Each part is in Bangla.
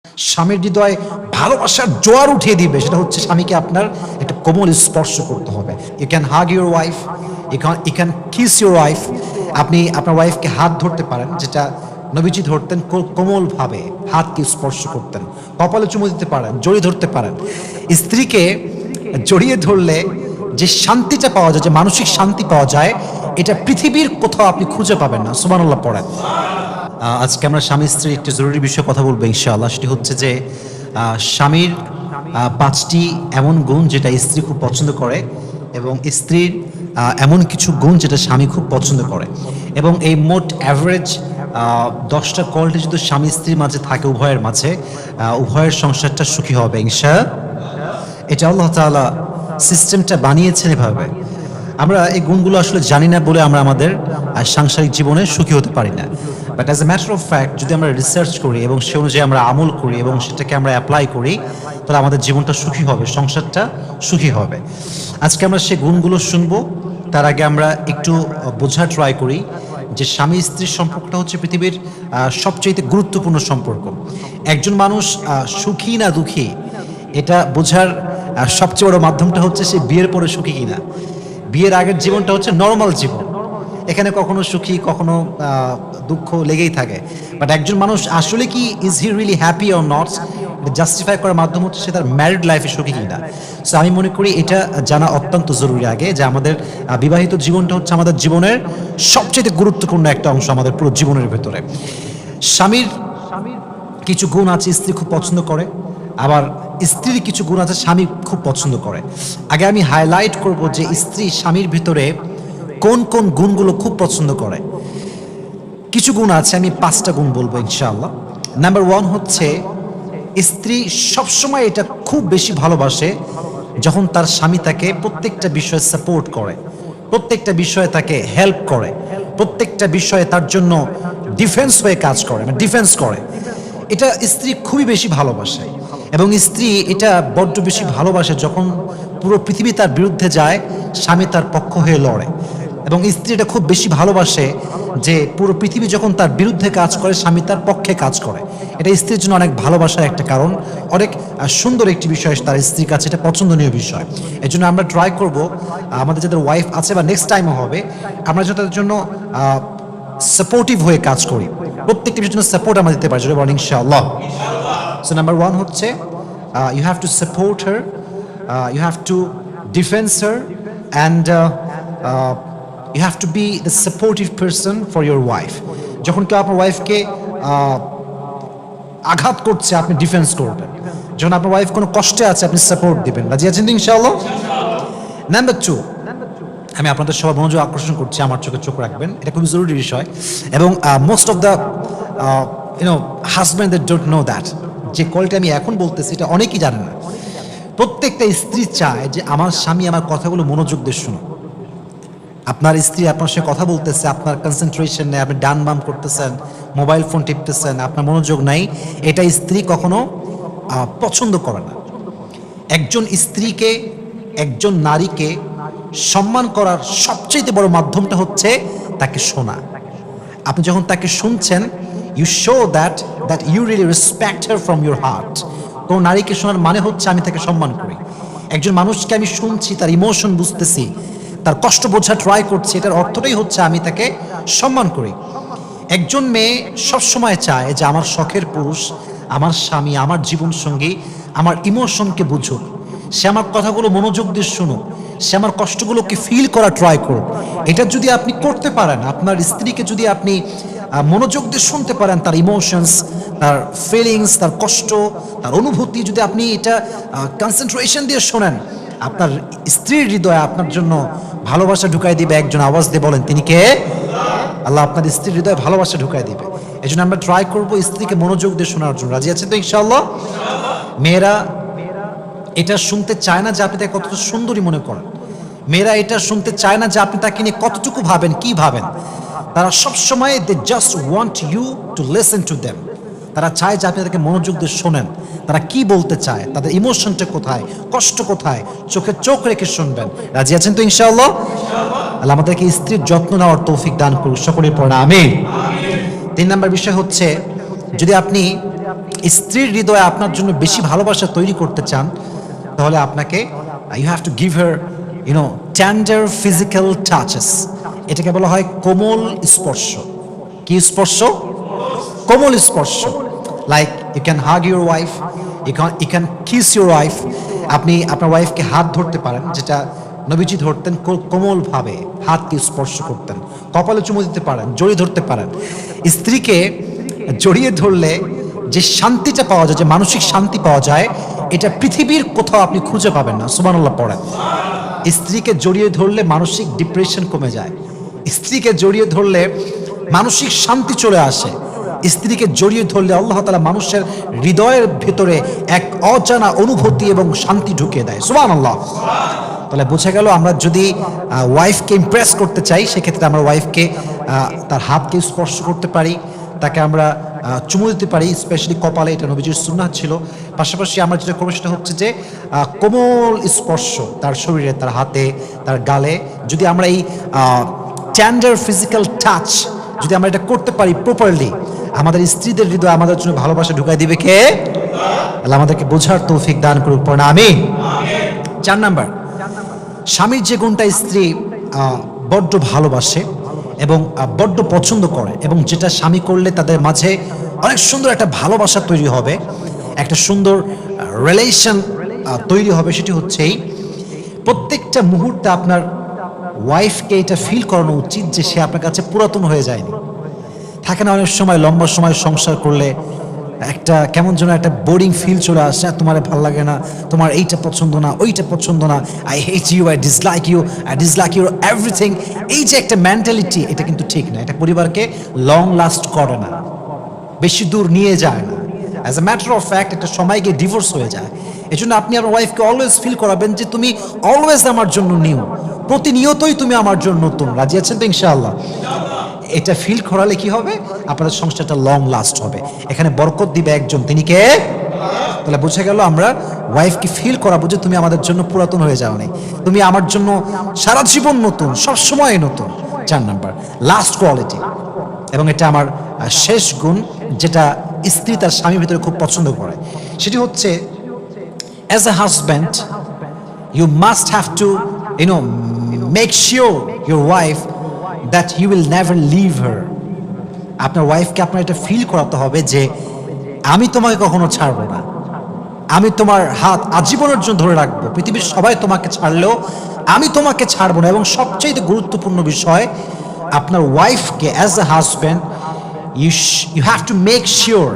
স্বামীর হৃদয়ে ভালোবাসার জোয়ার উঠিয়ে দিবে, সেটা হচ্ছে স্বামীকে আপনার একটা কোমল স্পর্শ করতে হবে। You can hug your wife, you can kiss your wife. আপনি আপনার ওয়াইফকে হাত ধরতে পারেন, যেটা নবীজি ধরতেন, কোমলভাবে হাতকে স্পর্শ করতেন। কপালে চুমু দিতে পারেন, জড়িয়ে ধরতে পারেন। স্ত্রীকে জড়িয়ে ধরলে যে শান্তিটা পাওয়া যায়, যে মানসিক শান্তি পাওয়া যায়, এটা পৃথিবীর কোথাও আপনি খুঁজে পাবেন না। সুবহানাল্লাহ পড়েন। আজকে আমরা স্বামী স্ত্রীর একটি জরুরি বিষয়ে কথা বলবো ইনশাআল্লাহ। সেটি হচ্ছে যে স্বামীর পাঁচটি এমন গুণ যেটা স্ত্রী খুব পছন্দ করে, এবং স্ত্রীর এমন কিছু গুণ যেটা স্বামী খুব পছন্দ করে। এবং এই মোট অ্যাভারেজ 10টা কোয়ালিটি যদি স্বামী স্ত্রীর মাঝে থাকে, উভয়ের মাঝে, উভয়ের সংসারটা সুখী হবে ইনশাআল্লাহ। এটা আল্লাহ তাআলা সিস্টেমটা বানিয়েছেন এভাবে। আমরা এই গুণগুলো আসলে জানি না বলে আমরা আমাদের সাংসারিক জীবনে সুখী হতে পারি না। But as a matter of fact, যদি আমরা রিসার্চ করি এবং সে অনুযায়ী আমরা আমল করি এবং সেটাকে আমরা অ্যাপ্লাই করি, তাহলে আমাদের জীবনটা সুখী হবে, সংসারটা সুখী হবে। আজকে আমরা সেই গুণগুলো শুনবো। তার আগে আমরা একটু বোঝার ট্রাই করি যে স্বামী স্ত্রীর সম্পর্কটা হচ্ছে পৃথিবীর সবচেয়ে গুরুত্বপূর্ণ সম্পর্ক। একজন মানুষ সুখী না দুঃখী, এটা বোঝার সবচেয়ে বড় মাধ্যমটা হচ্ছে সে বিয়ের পরে সুখী কিনা। বিয়ের আগের জীবনটা হচ্ছে নর্মাল জীবন, এখানে কখনো সুখী কখনো দুঃখ লেগেই থাকে। বাট একজন মানুষ আসলে কি is he really happy or not, justify করার মাধ্যম হচ্ছে সে তার ম্যারিড লাইফে সুখী কিনা। সো আমি মনে করি এটা জানা অত্যন্ত জরুরি আগে, যে আমাদের বিবাহিত জীবনটা হচ্ছে আমাদের জীবনের সবচেয়ে গুরুত্বপূর্ণ একটা অংশ আমাদের পুরো জীবনের ভেতরে। স্বামীর কিছু গুণ আছে স্ত্রী খুব পছন্দ করে, আবার স্ত্রীর কিছু গুণ আছে স্বামী খুব পছন্দ করে। আগে আমি হাইলাইট করব যে স্ত্রী স্বামীর ভিতরে কোন কোন গুণগুলো খুব পছন্দ করে। কিছু গুণ আছে, আমি 5টা গুণ বলবো ইনশাআল্লাহ। নাম্বার 1 হচ্ছে স্ত্রী সবসময় এটা খুব বেশি ভালোবাসে যখন তার স্বামী তাকে প্রত্যেকটা বিষয়ে সাপোর্ট করে, প্রত্যেকটা বিষয়ে তাকে হেল্প করে, প্রত্যেকটা বিষয়ে তার জন্য ডিফেন্স হয়ে কাজ করে, ডিফেন্স করে। এটা স্ত্রী খুবই বেশি ভালোবাসে। এবং স্ত্রী এটা বড্ড বেশি ভালোবাসে যখন পুরো পৃথিবী তার বিরুদ্ধে যায়, স্বামী তার পক্ষ হয়ে লড়ে। এবং স্ত্রী এটা খুব বেশি ভালোবাসে যে পুরো পৃথিবী যখন তার বিরুদ্ধে কাজ করে, স্বামী তার পক্ষে কাজ করে। এটা স্ত্রীর জন্য অনেক ভালোবাসার একটা কারণ, অনেক সুন্দর একটি বিষয় তার স্ত্রীর কাছে, এটা পছন্দনীয় বিষয়। এই জন্য আমরা ট্রাই করব আমাদের যাদের ওয়াইফ আছে বা নেক্সট টাইমও হবে, আমরা যাতে তাদের জন্য সাপোর্টিভ হয়ে কাজ করি, প্রত্যেকটি বিষয়ের জন্য সাপোর্ট আমরা দিতে পারি, বলেন ইনশাআল্লাহ। সো নাম্বার 1 হচ্ছে you have to support her, you have to defend her, and you have to be the supportive person for your wife. যখন কেউ আপনার ওয়াইফকে আঘাত করছে, আপনি ডিফেন্স করবেন। যখন আপনার ওয়াইফ কোনো কষ্টে আছে, আপনি সাপোর্ট দিবেন। রাজি আছেন তো ইনশাআল্লাহ? নাম্বার 2, আমি আপনাদের সবার মনোযোগ আকর্ষণ করছি, আমার চোখে চোখ রাখবেন, এটা খুবই জরুরি বিষয়। এবং most of the husband that don't know that, যে কোয়ালিটি আমি এখন বলতেছি এটা অনেকেই জানে না। প্রত্যেকটা স্ত্রী চায় যে আমার স্বামী আমার কথাগুলো মনোযোগ দিয়ে শুনো। আপনার স্ত্রী আপনার সাথে কথা বলতেছে, আপনার কনসেন্ট্রেশন নেই, আপনি ডান বাম করতেছেন, মোবাইল ফোন টিপতেছেন, আপনার মনোযোগ নাই, এটা স্ত্রী কখনো পছন্দ করে না। একজন স্ত্রীকে, একজন নারীকে সম্মান করার সবচেয়ে বড় মাধ্যমটা হচ্ছে তাকে শোনা। আপনি যখন তাকে শুনছেন, you show that you really respect her from your heart. কোনো নারীকে শোনার মানে হচ্ছে আমি তাকে সম্মান করি। একজন মানুষকে আমি শুনছি, তার ইমোশন বুঝতেছি, তার কষ্ট বোঝা ট্রাই করছি, এটার অর্থটাই হচ্ছে আমি তাকে সম্মান করি। একজন মেয়ে সবসময় চায় যে আমার শখের পুরুষ, আমার স্বামী, আমার জীবন সঙ্গী আমার ইমোশনকে বুঝুক, সে আমার কথাগুলো মনোযোগ দিয়ে শুনুক, সে আমার কষ্টগুলোকে ফিল করা ট্রাই করুক। এটা যদি আপনি করতে পারেন, আপনার স্ত্রীকে যদি আপনি মনোযোগ দিয়ে শুনতে পারেন, তার ইমোশনস, তার ফিলিংস, তার কষ্ট, তার অনুভূতি, যদি আপনি এটা কনসেন্ট্রেশন দিয়ে শোনেন, আপনার স্ত্রীর হৃদয়ে আপনার জন্য ভালোবাসা ঢুকাই দিবে। একজন আওয়াজ দিয়ে বলেন, তিনি কে? আল্লাহ আপনার স্ত্রীর হৃদয়ে ভালোবাসা ঢুকাই দিবে। এই জন্য আমরা ট্রাই করবো স্ত্রীকে মনোযোগ দিয়ে শোনার জন্য। রাজি আছেন তো ইনশাআল্লাহ? মেয়েরা এটা শুনতে চায় না যে আপনি তাকে কতটা সুন্দরী মনে করেন। মেয়েরা এটা শুনতে চায় না যে আপনি তাকে নিয়ে কতটুকু ভাবেন, কি ভাবেন। তারা সবসময় they just want you to listen to them. তারা চায় যে আপনি তাদেরকে মনোযোগ দিয়ে শোনেন, তারা কি বলতে চায়, তাদের ইমোশনটা কোথায়, কষ্ট কোথায়, চোখে চোখ রেখে শুনবেন। রাজি আছেন তো ইনশাআল্লাহ? আল্লাহ আমাদেরকে স্ত্রীর যত্ন নেওয়ার তৌফিক দান করুন, সকলের পড়া আমিন। 3 নম্বর বিষয় হচ্ছে, যদি আপনি স্ত্রীর হৃদয়ে আপনার জন্য বেশি ভালোবাসা তৈরি করতে চান, তাহলে আপনাকে you have to give her tender physical touches. এটাকে বলা হয় কোমল স্পর্শ। কি স্পর্শ? কোমল স্পর্শ। Like you can hug your wife, you can kiss your wife. আপনি আপনার ওয়াইফকে হাত ধরতে পারেন, যেটা নবীজি ধরতেন কোমলভাবে, হাতকে স্পর্শ করতেন। কপালে চুমু দিতে পারেন, জড়িয়ে ধরতে পারেন। স্ত্রীকে জড়িয়ে ধরলে যে শান্তিটা পাওয়া যায়, যে মানসিক শান্তি পাওয়া যায়, এটা পৃথিবীর কোথাও আপনি খুঁজে পাবেন না। সুবহানাল্লাহ পড়েন। স্ত্রীকে জড়িয়ে ধরলে মানসিক ডিপ্রেশন কমে যায়। স্ত্রীকে জড়িয়ে ধরলে মানসিক শান্তি চলে আসে। স্ত্রীকে জড়িয়ে ধরলে আল্লাহ তাআলা মানুষের হৃদয়ের ভেতরে এক অজানা অনুভূতি এবং শান্তি ঢুকিয়ে দেয়। সুবহানাল্লাহ। তাহলে বোঝা গেল, আমরা যদি ওয়াইফকে ইমপ্রেস করতে চাই, সেক্ষেত্রে আমরা ওয়াইফকে তার হাতকে স্পর্শ করতে পারি, তাকে আমরা চুমু দিতে পারি, স্পেশালি কপালে। এটা নবীজির সুন্নাহ ছিল। পাশাপাশি আমরা যেটা করবো সেটা হচ্ছে যে কোমল স্পর্শ তার শরীরে, তার হাতে, তার গালে। যদি আমরা এই টেন্ডার ফিজিক্যাল টাচ যদি আমরা এটা করতে পারি প্রপারলি, আমাদের স্ত্রীদের হৃদয়ে আমাদের জন্য ভালোবাসা ঢুকাই দিবে কে? আল্লাহ আমাদেরকে বোঝার তৌফিক দান করুক। পড়া আমিন। 4 নাম্বার, স্বামীর যে গুণটা স্ত্রী বড্ড ভালোবাসে এবং বড্ড পছন্দ করে, এবং যেটা স্বামী করলে তাদের মাঝে অনেক সুন্দর একটা ভালোবাসা তৈরি হবে, একটা সুন্দর রিলেশন তৈরি হবে, সেটি হচ্ছে এই প্রত্যেকটা মুহূর্তে আপনার ওয়াইফকে এটা ফিল করানো উচিত যে সে আপনার কাছে পুরাতন হয়ে যায়নি। থাকে না অনেক সময় লম্বা সময় সংসার করলে একটা কেমন যেন একটা বোরিং ফিল চলে আসে, তোমার ভালো লাগে না, তোমার এইটা পছন্দ না, ওইটা পছন্দ না, I hate you, I dislike your everything. এই যে একটা মেন্টালিটি, এটা কিন্তু ঠিক না। এটা পরিবারকে লং লাস্ট করে না, বেশি দূর নিয়ে যায় না। As a matter of fact একটা সময় গিয়ে ডিভোর্স হয়ে যায়। এই জন্য আপনি আপনার ওয়াইফকে অলওয়েজ ফিল করাবেন যে তুমি অলওয়েজ আমার জন্য নিউ, প্রতিনিয়তই তুমি আমার জন্য নতুন। রাজি আছেন তো ইনশাআল্লাহ? এটা ফিল করালে কি হবে? আপনাদের সংসারটা লং লাস্ট হবে। এখানে বরকত দিবে একজন, তিনি কে? তাহলে বুঝে গেল, আমরা ওয়াইফকে ফিল করাবো যে তুমি আমাদের জন্য পুরাতন হয়ে যাও নাই, তুমি আমার জন্য সারা জীবন নতুন, সব সময় নতুন। 4 নাম্বার, লাস্ট কোয়ালিটি, এবং এটা আমার শেষ গুণ, যেটা স্ত্রী তার স্বামীর ভিতরে খুব পছন্দ করে, সেটি হচ্ছে as a husband you must have to make sure your wife that you will never leave her. আপনার ওয়াইফকে আপনার এটা ফিল করাতে হবে যে আমি তোমাকে কখনো ছাড়বো না, আমি তোমার হাত আজীবনের জন্য ধরে রাখবো, পৃথিবীর সবাই তোমাকে ছাড়লেও আমি তোমাকে ছাড়বো না। এবং সবচেয়ে গুরুত্বপূর্ণ বিষয়, আপনার ওয়াইফকে as a husband you have to make sure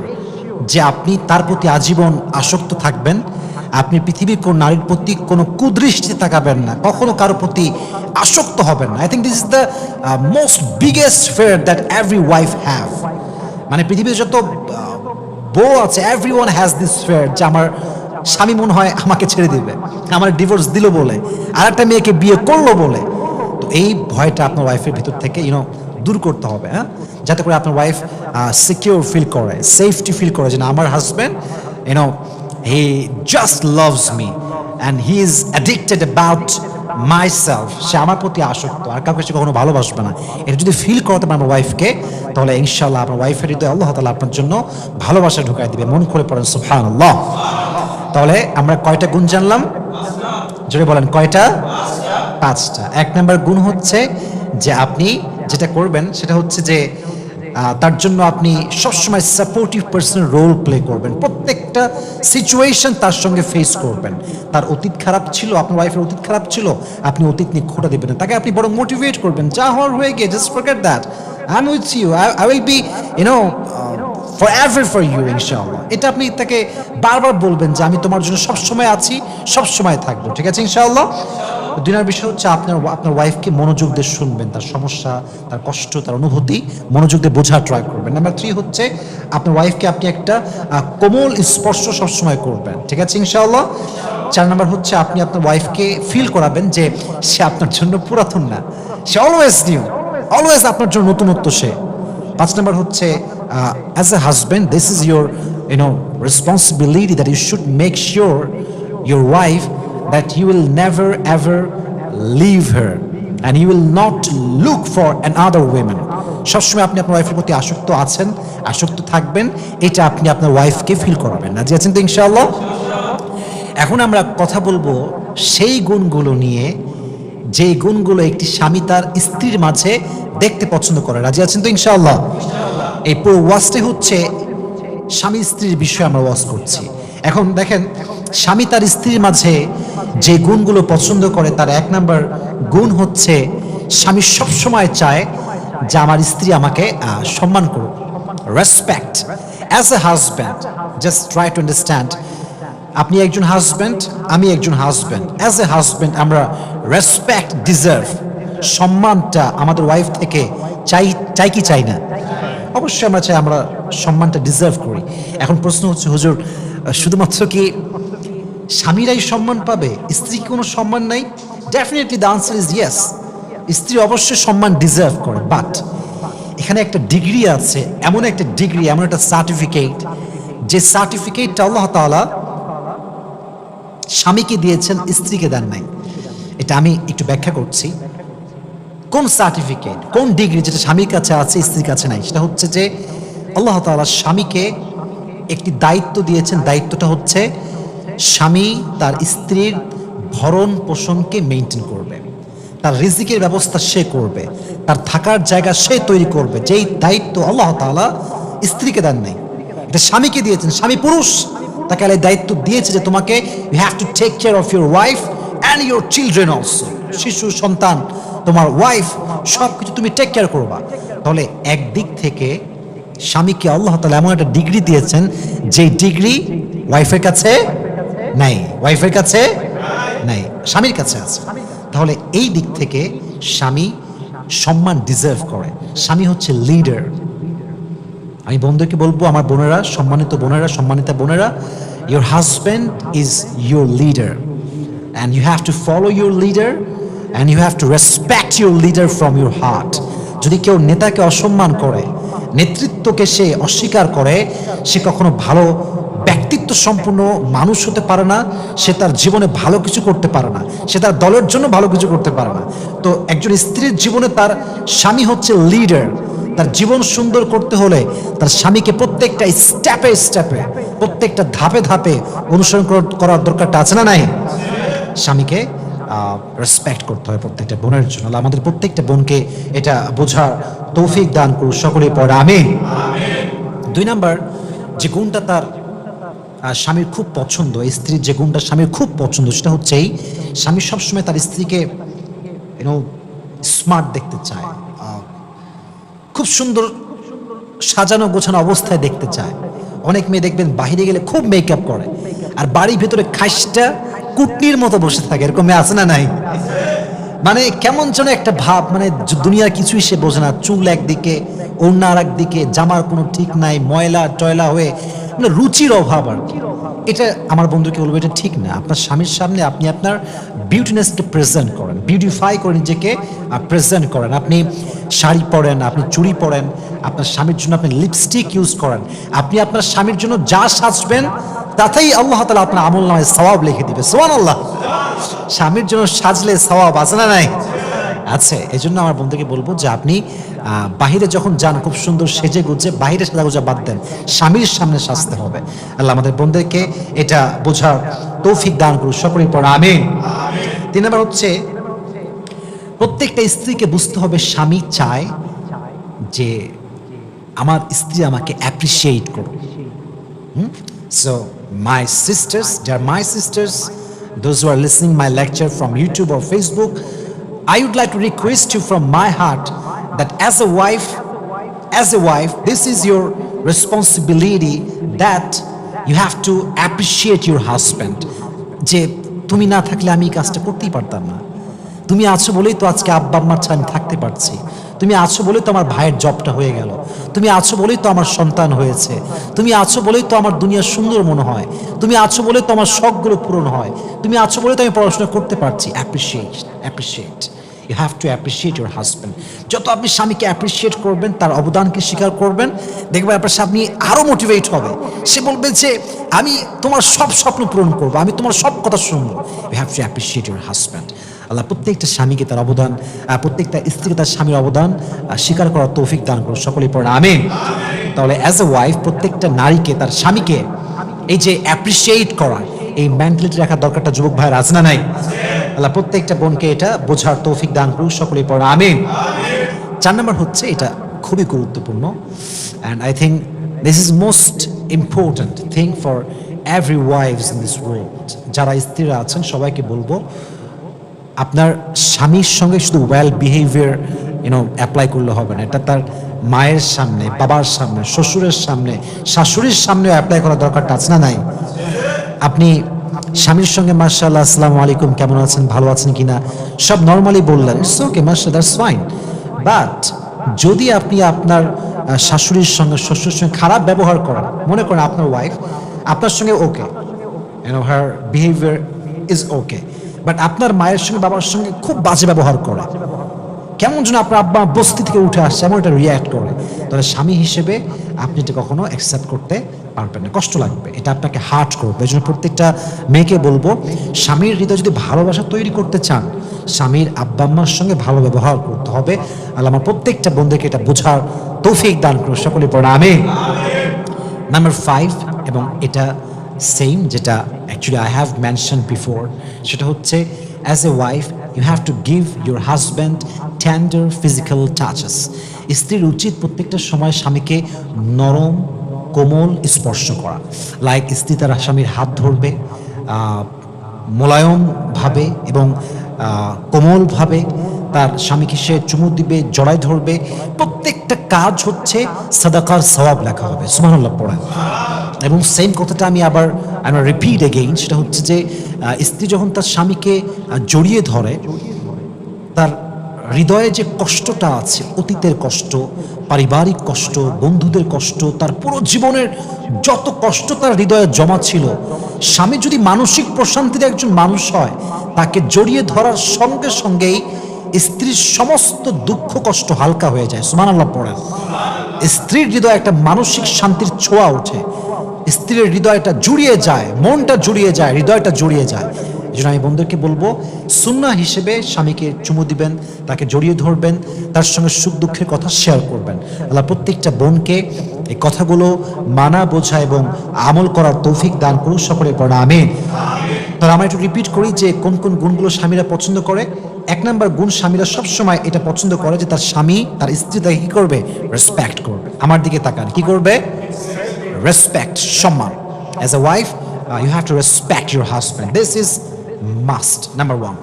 যে আপনি তার প্রতি আজীবন আসক্ত থাকবেন। আপনি পৃথিবীর কোন নারীর প্রতি কোনো কুদৃষ্টিতে তাকাবেন না, কখনো কারোর প্রতি আসক্ত হবেন না। I think this is the most biggest fair that every wife have. মানে পৃথিবীর যত বউ আছে, every one has this fair যে আমার স্বামী মনে হয় আমাকে ছেড়ে দিবে, আমার ডিভোর্স দিল বলে, আর একটা মেয়েকে বিয়ে করলো বলে। তো এই ভয়টা আপনার ওয়াইফের ভিতর থেকে দূর করতে হবে, হ্যাঁ, যাতে করে আপনার ওয়াইফ সিকিউর ফিল করে, সেফটি ফিল করে যে না, আমার husband he just loves me and he is addicted about myself, সে আমার প্রতি আসক্ত, আর কাউকে সে কখনো ভালোবাসবে না। এটা যদি ফিল করতে পারেন আমার ওয়াইফকে, তাহলে ইনশাআল্লাহ আপনার ওয়াইফের হৃদয়ে আল্লাহ তাআলা আপনার জন্য ভালোবাসা ঢুকাই দিবে। মন করে পড়েন সুবহানাল্লাহ। তাহলে আমরা কয়টা গুণ জানলাম? জোরে বলেন, কয়টা? 5টা। 1 নাম্বার গুণ হচ্ছে যে আপনি যেটা করবেন সেটা হচ্ছে যে তার জন্য আপনি সবসময় সাপোর্টিভ পার্সনের রোল প্লে করবেন, প্রত্যেকটা সিচুয়েশন তার সঙ্গে ফেস করবেন। তার অতীত খারাপ ছিল, আপনার ওয়াইফের অতীত খারাপ ছিল, আপনি অতীত নিয়ে খোঁটা দেবেন না, তাকে আপনি বড় মোটিভেট করবেন, যা হওয়ার হয়ে গিয়ে, just forget that, I am with you, I will be forever for you ইনশাআল্লাহ। এটা আপনি তাকে বারবার বলবেন যে আমি তোমার জন্য সবসময় আছি, সবসময় থাকবো, ঠিক আছে ইনশাআল্লাহ। 2 নম্বর বিষয় হচ্ছে আপনার ওয়াইফকে মনোযোগ দিয়ে শুনবেন, তার সমস্যা, তার কষ্ট, তার অনুভূতি মনোযোগ দিয়ে বোঝার ট্রাই করবেন। নাম্বার 3 হচ্ছে আপনার ওয়াইফকে আপনি একটা কোমল স্পর্শ সবসময় করবেন, ঠিক আছে ইনশাআল্লাহ। 4 নম্বর হচ্ছে আপনি আপনার ওয়াইফকে ফিল করাবেন যে সে আপনার জন্য পুরাতন না, সে অলওয়েজ নিউ, অলওয়েজ আপনার জন্য নতুনত্ব সে। 5 নম্বর হচ্ছে as a husband, this is your responsibility that you should make sure your wife that you will never ever leave her and you will not look for another woman. সবসময় আপনি আপনার ওয়াইফের প্রতি আসক্ত আছেন, আসক্ত থাকবেন, এটা আপনি আপনার ওয়াইফকে ফিল করাবেন। রাজি আছেন তো ইনশাআল্লাহ? এখন আমরা কথা বলবো সেই গুণগুলো নিয়ে, যে গুণগুলো একটি স্বামী তার স্ত্রীর মাঝে দেখতে পছন্দ করে। রাজি আছেন তো ইনশাআল্লাহ? এই পুরো ওয়াজটা হচ্ছে স্বামী স্ত্রীর বিষয়ে আমরা ওয়াজ করছি। এখন দেখেন, স্বামী তার স্ত্রীর মাঝে যে গুণগুলো পছন্দ করে তার এক নাম্বার গুণ হচ্ছে, স্বামী সবসময় চায় যে আমার স্ত্রী আমাকে সম্মান করুক, respect. As a husband, just try to understand, আপনি একজন হাজব্যান্ড, আমি একজন হাজব্যান্ড। অ্যাজ এ হাজব্যান্ড আমরা রেসপেক্ট ডিজার্ভ, সম্মানটা আমাদের ওয়াইফ থেকে চাই কি চাই না? অবশ্যই আমরা চাই, আমরা সম্মানটা ডিজার্ভ করি। এখন প্রশ্ন হচ্ছে, হুজুর শুধুমাত্র কি স্বামীরাই সম্মান পাবে, স্ত্রী কোনো সম্মান নাই? Definitely the answer is yes, স্ত্রী অবশ্যই সম্মান ডিজার্ভ করে, বাট এখানে একটা ডিগ্রি আছে, এমন একটা ডিগ্রি, এমন একটা সার্টিফিকেট, যে সার্টিফিকেটটা আল্লাহ তাআলা স্বামীকে দিয়েছেন, স্ত্রীকে দেন নাই। এটা আমি একটু ব্যাখ্যা করছি। কোন সার্টিফিকেট, কোন ডিগ্রি যেটা স্বামীর কাছে আছে স্ত্রীর কাছে নাই? সেটা হচ্ছে যে আল্লাহ তাআলা স্বামীকে একটি দায়িত্ব দিয়েছেন। দায়িত্বটা হচ্ছে স্বামী তার স্ত্রীর ভরণ পোষণকে মেনটেন করবে, তার রিজিকের ব্যবস্থা সে করবে, তার থাকার জায়গা সে তৈরি করবে। যেই দায়িত্ব আল্লাহ তাআলা স্ত্রীকে দেন নাই, এটা স্বামীকে দিয়েছেন। স্বামী পুরুষ, তাকে আল্লাহ দায়িত্ব দিয়েছে যে তোমাকে you have to take care of your wife and your children also. শিশু, সন্তান, তোমার ওয়াইফ, সব কিছু তুমি টেক কেয়ার করবা। তাহলে একদিক থেকে স্বামীকে আল্লাহ তাআলা এমন একটা ডিগ্রি দিয়েছেন, যেই ডিগ্রি ওয়াইফের কাছে নাই, ওয়াইফের কাছে নাই, স্বামীর কাছে আছে। তাহলে এই দিক থেকে স্বামী সম্মান ডিজার্ভ করে। স্বামী হচ্ছে লিডার। আমি বন্ধুকে বলবো, আমার বোনেরা, সম্মানিত বোনেরা, সম্মানিতা বোনেরা, your husband is your leader and you have to follow your leader and you have to respect your leader from your heart. যদি কেউ নেতাকে অসম্মান করে, নেতৃত্বকে সে অস্বীকার করে, সে কখনো ভালো ব্যক্তিত্ব সম্পন্ন মানুষ হতে পারে না, সে তার জীবনে ভালো কিছু করতে পারে না, সে তার দলের জন্য ভালো কিছু করতে পারে না। তো একজন স্ত্রীর জীবনে তার স্বামী হচ্ছে লিডার। তার জীবন সুন্দর করতে হলে তার স্বামীকে প্রত্যেকটা স্টেপে স্টেপে, প্রত্যেকটা ধাপে ধাপে অনুসরণ করার দরকারটা আছে না নাই? স্বামীকে রেসপেক্ট করতে হয় প্রত্যেকটা বোনের জন্য। আল্লাহ আমাদের প্রত্যেকটা বোনকে এটা বোঝার তৌফিক দান করুন, সকলেই পড়ে আমিন। দুই নাম্বার যে গুণটা তার স্বামীর খুব পছন্দ, স্ত্রীর যে গুণটা স্বামীর খুব পছন্দ, সেটা হচ্ছে এই, স্বামী সবসময় তার স্ত্রীকে স্মার্ট দেখতে চায়, খুব সুন্দর সাজানো গোছানো অবস্থায় দেখতে চায়। অনেক মেয়ে দেখবেন বাহিরে গেলে খুব মেকআপ করে, আর বাড়ির ভেতরে খাসটা কুটনির মতো বসে থাকে। এরকম মেয়ে আছে না নাই? মানে কেমন যেন একটা ভাব, মানে দুনিয়ার কিছুই সে বোঝে না। চুল একদিকে, ওড়না আর একদিকে, জামার কোনো ঠিক নাই, ময়লা টয়লা হয়ে, মানে রুচির অভাব আর কি। এটা আমার বন্ধুকে বলবো, এটা ঠিক না। আপনার স্বামীর সামনে আপনি আপনার বিউটিনেসকে প্রেজেন্ট করেন, বিউটিফাই করে নিজেকে প্রেজেন্ট করেন। আপনি শাড়ি পরেন, আপনি চুড়ি পরেন, আপনার স্বামীর জন্য আপনি লিপস্টিক ইউজ করেন। আপনি আপনার স্বামীর জন্য যা সাজবেন তাতেই আল্লাহ তাআলা আপনার আমল নামায় সওয়াব লিখে দিবে। সুবহানাল্লাহ। স্বামীর জন্য সাজলে সওয়াব আছে না নাই? আছে। এই জন্য আমার বন্ধুকে বলবো যে আপনি বাহিরে যখন যান খুব সুন্দর সেজে গুজে, বাহিরে সাজাগোজা বাদ দেন, স্বামীর সামনে সাজতে হবে। আল্লাহ আমাদের বন্ধুকে এটা বোঝার তৌফিক দান করুন, সকলেই পড়া আমিন। তিন নাম্বার হচ্ছে, প্রত্যেকটা স্ত্রীকে বুঝতে হবে স্বামী চায় যে আমার স্ত্রী আমাকে অ্যাপ্রিসিয়েট করুক। So my sisters, dear my sisters, those who are listening my lecture from YouTube or Facebook, I would like to request you from my heart that as a wife, this is your responsibility, that you have to appreciate your husband. যে তুমি না থাকলে আমি এই কাজটা করতেই পারতাম না। তুমি আছো বলেই তো আজকে আব্বা আম্মার ছাড়া আমি থাকতে পারছি। তুমি আছো বলেই তো আমার ভাইয়ের জবটা হয়ে গেল। তুমি আছো বলেই তো আমার সন্তান হয়েছে। তুমি আছো বলেই তো আমার দুনিয়া সুন্দর মনে হয়। তুমি আছো বলেই তো আমার শখগুলো পূরণ হয়। তুমি আছো বলেই তো আমি পড়াশোনা করতে পারছি। Appreciate. You have to appreciate your husband. যত আপনি স্বামীকে অ্যাপ্রিশিয়েট করবেন, তার অবদানকে স্বীকার করবেন, দেখবেন আপনার স্বামী আরও মোটিভেট হবে। সে বলবে যে আমি তোমার সব স্বপ্ন পূরণ করবো, আমি তোমার সব কথা শুনবো। You have to appreciate your husband. Allah প্রত্যেকটা স্বামীকে তার অবদান, প্রত্যেকটা স্ত্রীকে তার স্বামীর অবদান স্বীকার করার তৌফিক দান করুন, সকলেই পড়েন আমিন। তাহলে অ্যাজ এ ওয়াইফ প্রত্যেকটা নারীকে তার স্বামীকে এই যে অ্যাপ্রিসিয়েট করা, এই মেন্টালিটি রাখার দরকারটা যুবক ভাইয়ের আছে না নাই? আল্লাহ প্রত্যেকটা বোনকে এটা বোঝার তৌফিক দান করুন, সকলেই পড়েন আমিন। 4 নম্বর হচ্ছে, এটা খুবই গুরুত্বপূর্ণ, and I think this is most important thing for every wives in this world. যারা স্ত্রীরা আছেন সবাইকে বলবো, আপনার স্বামীর সঙ্গে শুধু ওয়েল বিহেভিয়ার অ্যাপ্লাই করলে হবে না, এটা তার মায়ের সামনে, বাবার সামনে, শ্বশুরের সামনে, শাশুড়ির সামনেও অ্যাপ্লাই করার দরকারটা আছে না নাই? আপনি স্বামীর সঙ্গে মাশাআল্লাহ আসসালামু আলাইকুম, কেমন আছেন, ভালো আছেন কিনা, সব নর্মালি বললেন, ইটস ওকে, মাশাআল্লাহ, দ্যাটস ফাইন। বাট যদি আপনি আপনার শাশুড়ির সঙ্গে, শ্বশুরের সঙ্গে খারাপ ব্যবহার করেন, মনে করেন আপনার ওয়াইফ আপনার সঙ্গে okay, her behaviour is okay, but আপনার মায়ের সঙ্গে, বাবার সঙ্গে খুব বাজে ব্যবহার করে, কেমন যেন আপনার আব্বা বস্তি থেকে উঠে আসছে এমন একটা রিয়্যাক্ট করে, তাহলে স্বামী হিসেবে আপনি এটা কখনো অ্যাকসেপ্ট করতে পারবেন না, কষ্ট লাগবে, এটা আপনাকে হার্ট করবে। এই জন্য প্রত্যেকটা মেয়েকে বলবো, স্বামীর হৃদয় যদি ভালোবাসা তৈরি করতে চান, স্বামীর আব্বা আম্মার সঙ্গে ভালো ব্যবহার করতে হবে। আল্লাহ আমার প্রত্যেকটা বন্ধুকে এটা বোঝার তৌফিক দান করুন, সকলে পড়ে আমিন। নাম্বার 5, এবং এটা সেম যেটা actually I have mention before, সেটা হচ্ছে as a wife you have to give your husband tender physical touches. স্ত্রীর উচিত প্রত্যেকটা সময় স্বামীকে নরম কোমল স্পর্শ করা, লাইক স্ত্রী তার স্বামীর হাত ধরবে মোলায়মভাবে এবং কোমলভাবে, তার স্বামীকে সে চুমু দিবে, জড়ায় ধরবে, প্রত্যেকটা কাজ হচ্ছে সাদাকার সওয়াব লেখা হবে, সুবহানাল্লাহ পড়েন। এবং সেম কথাটা আমি আবার রিপিট এগেইন, সেটা হচ্ছে যে স্ত্রী যখন তার স্বামীকে জড়িয়ে ধরে, তার হৃদয়ে যে কষ্টটা আছে, অতীতের কষ্ট, পারিবারিক কষ্ট, বন্ধুদের কষ্ট, তার পুরো জীবনের যত কষ্ট তার হৃদয়ে জমা ছিল, স্বামী যদি মানসিক প্রশান্তির একজন মানুষ হয়, তাকে জড়িয়ে ধরার সঙ্গে সঙ্গেই স্ত্রীর সমস্ত দুঃখ কষ্ট হালকা হয়ে যায়, সুবহানাল্লাহ পড়েন। স্ত্রীর হৃদয়ে একটা মানসিক শান্তির ছোঁয়া ওঠে, স্ত্রীর হৃদয়টা জুড়িয়ে যায়, মনটা জুড়িয়ে যায়, হৃদয়টা জুড়িয়ে যায়। এই জন্য আমি বন্ধুকে বলবো, সুন্নাহ হিসেবে স্বামীকে চুমু দিবেন, তাকে জড়িয়ে ধরবেন, তার সঙ্গে সুখ দুঃখের কথা শেয়ার করবেন। আল্লাহ প্রত্যেকটা বোনকে এই কথাগুলো মানা, বোঝা এবং আমল করার তৌফিক দান করুন, সকলে পড়া আমিন। তাহলে আমরা একটু রিপিট করি যে কোন কোন গুণগুলো স্বামীরা পছন্দ করে। 1 নম্বর গুণ, স্বামীরা সবসময় এটা পছন্দ করে যে তার স্বামী, তার স্ত্রী তাকে কি করবে, রেসপেক্ট করবে। আমার দিকে তাকান, কি করবে, রেসপেক্ট, সম্মান। As a wife you have to respect your husband, this is must, number 1।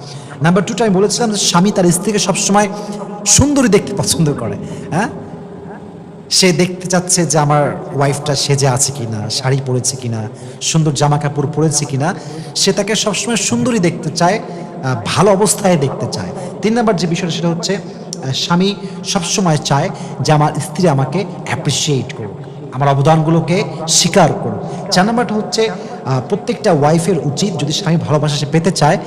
Number 2টা আমি বলেছিলাম যে স্বামী তার স্ত্রীকে সবসময় সুন্দরী দেখতে পছন্দ করে। হ্যাঁ, সে দেখতে চাচ্ছে যে আমার ওয়াইফটা সেজে আছে কিনা, শাড়ি পরেছে কিনা, সুন্দর জামা কাপড় পরেছে কিনা, সে তাকে সবসময় সুন্দরী দেখতে চায়, ভালো অবস্থায় দেখতে চায়। 3 নম্বর যে বিষয়টা, সেটা হচ্ছে স্বামী সবসময় চায় যে আমার স্ত্রী আমাকে অ্যাপ্রিসিয়েট করুক, আমার অবদানগুলোকে স্বীকার করুক। 4 নম্বরটা হচ্ছে প্রত্যেকটা ওয়াইফের উচিত, যদি স্বামী ভালোবাসা সে পেতে চায়,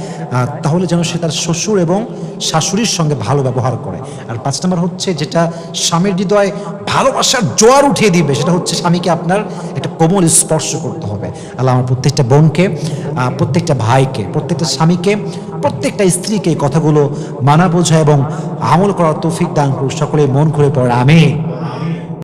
তাহলে যেন সে তার শ্বশুর এবং শাশুড়ির সঙ্গে ভালো ব্যবহার করে। আর 5 নম্বর হচ্ছে, যেটা স্বামীর হৃদয়ে ভালোবাসার জোয়ার উঠিয়ে দিবে, সেটা হচ্ছে স্বামীকে আপনার একটা কোমল স্পর্শ করতে হবে। আল্লাহ আমার প্রত্যেকটা বোনকে, প্রত্যেকটা ভাইকে, প্রত্যেকটা স্বামীকে, প্রত্যেকটা স্ত্রীকে কথাগুলো মানা, বোঝা এবং আমল করার তৌফিক দান করুন, সকলে মন খুলে পড়ে আমিন।